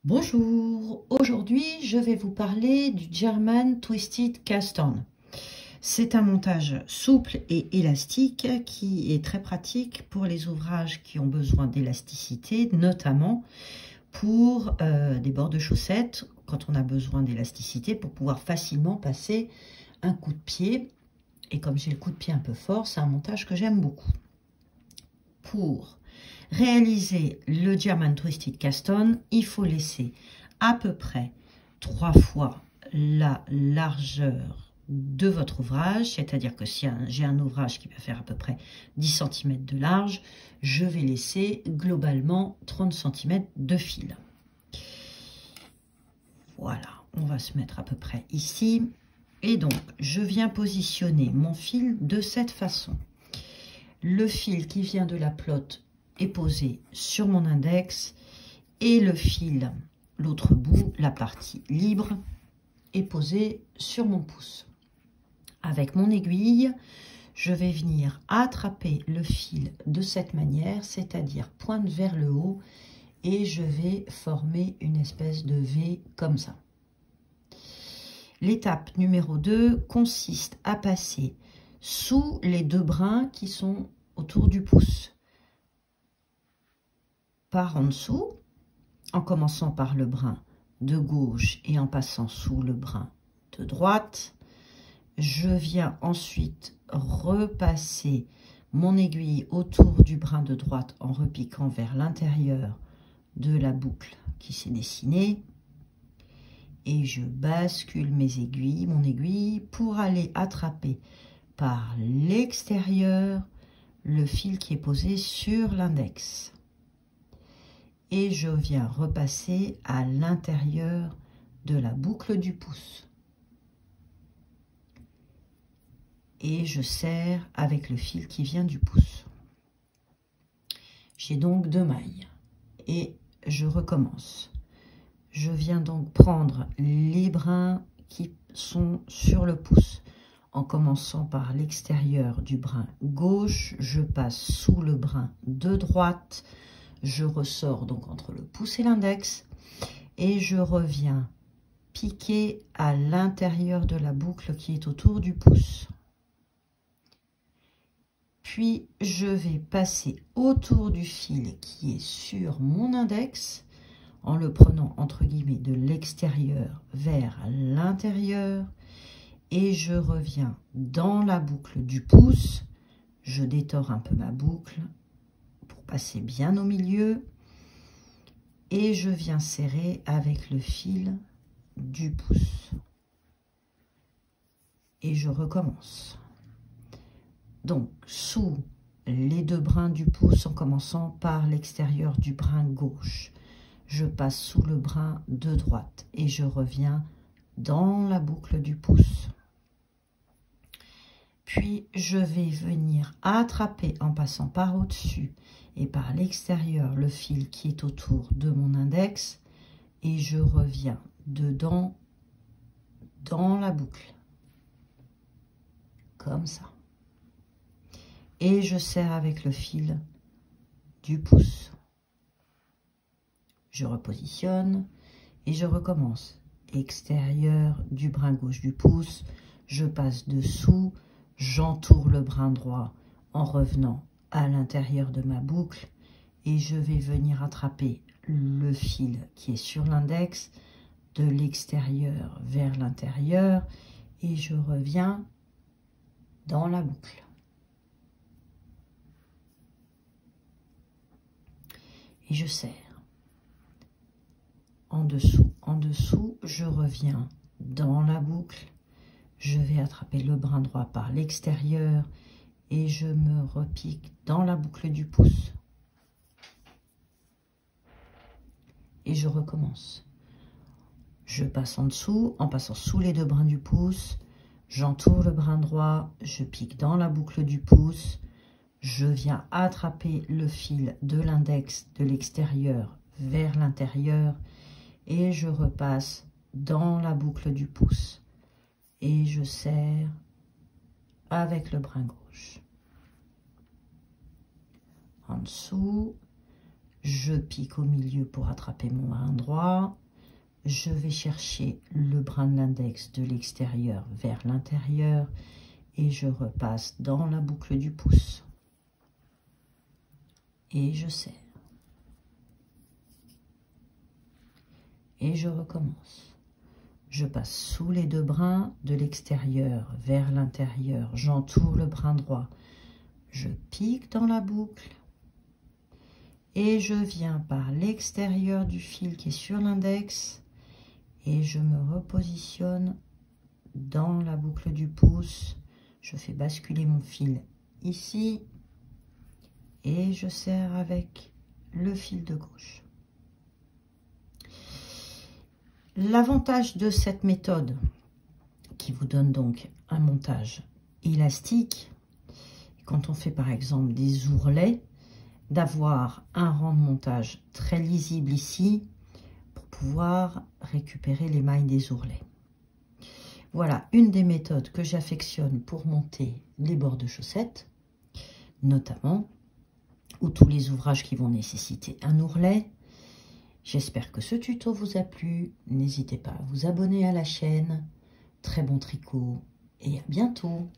Bonjour, aujourd'hui je vais vous parler du German Twisted Cast-On. C'est un montage souple et élastique qui est très pratique pour les ouvrages qui ont besoin d'élasticité, notamment pour des bords de chaussettes, quand on a besoin d'élasticité pour pouvoir facilement passer un coup de pied. Et comme j'ai le coup de pied un peu fort, c'est un montage que j'aime beaucoup. Pour réaliser le German Twisted Cast-On, il faut laisser à peu près 3 fois la largeur de votre ouvrage, c'est-à-dire que si j'ai un ouvrage qui va faire à peu près 10 cm de large, je vais laisser globalement 30 cm de fil. Voilà, on va se mettre à peu près ici. Et donc, je viens positionner mon fil de cette façon. Le fil qui vient de la pelote est posé sur mon index et le fil, l'autre bout, la partie libre, est posé sur mon pouce. Avec mon aiguille, je vais venir attraper le fil de cette manière, c'est-à-dire pointe vers le haut, et je vais former une espèce de V comme ça. L'étape numéro 2 consiste à passer sous les deux brins qui sont autour du pouce. Par en dessous, en commençant par le brin de gauche et en passant sous le brin de droite, je viens ensuite repasser mon aiguille autour du brin de droite en repiquant vers l'intérieur de la boucle qui s'est dessinée. Et je bascule mon aiguille, pour aller attraper par l'extérieur le fil qui est posé sur l'index. Et je viens repasser à l'intérieur de la boucle du pouce. Et je serre avec le fil qui vient du pouce. J'ai donc 2 mailles. Et je recommence. Je viens donc prendre les brins qui sont sur le pouce. En commençant par l'extérieur du brin gauche, je passe sous le brin de droite. Je ressors donc entre le pouce et l'index. Et je reviens piquer à l'intérieur de la boucle qui est autour du pouce. Puis, je vais passer autour du fil qui est sur mon index, en le prenant entre guillemets de l'extérieur vers l'intérieur, et je reviens dans la boucle du pouce. Je détors un peu ma boucle pour passer bien au milieu, et je viens serrer avec le fil du pouce. Et je recommence. Donc, sous les deux brins du pouce, en commençant par l'extérieur du brin gauche, je passe sous le brin de droite et je reviens dans la boucle du pouce. Puis, je vais venir attraper en passant par au-dessus et par l'extérieur le fil qui est autour de mon index et je reviens dedans dans la boucle. Comme ça. Et je serre avec le fil du pouce. Je repositionne et je recommence. Extérieur du brin gauche du pouce, je passe dessous, j'entoure le brin droit en revenant à l'intérieur de ma boucle et je vais venir attraper le fil qui est sur l'index de l'extérieur vers l'intérieur et je reviens dans la boucle. Et je serre. En dessous, je reviens dans la boucle. Je vais attraper le brin droit par l'extérieur et je me repique dans la boucle du pouce. Et je recommence. Je passe en dessous, en passant sous les deux brins du pouce. J'entoure le brin droit, je pique dans la boucle du pouce. Je viens attraper le fil de l'index de l'extérieur vers l'intérieur et je repasse dans la boucle du pouce et je serre avec le brin gauche. En dessous, je pique au milieu pour attraper mon brin droit. Je vais chercher le brin de l'index de l'extérieur vers l'intérieur et je repasse dans la boucle du pouce. Et je serre. Et je recommence. Je passe sous les deux brins de l'extérieur vers l'intérieur. J'entoure le brin droit. Je pique dans la boucle. Et je viens par l'extérieur du fil qui est sur l'index. Et je me repositionne dans la boucle du pouce. Je fais basculer mon fil ici. Et je serre avec le fil de gauche. L'avantage de cette méthode, qui vous donne donc un montage élastique, quand on fait par exemple des ourlets, d'avoir un rang de montage très lisible ici, pour pouvoir récupérer les mailles des ourlets. Voilà une des méthodes que j'affectionne pour monter les bords de chaussettes, notamment, ou tous les ouvrages qui vont nécessiter un ourlet. J'espère que ce tuto vous a plu. N'hésitez pas à vous abonner à la chaîne. Très bon tricot et à bientôt.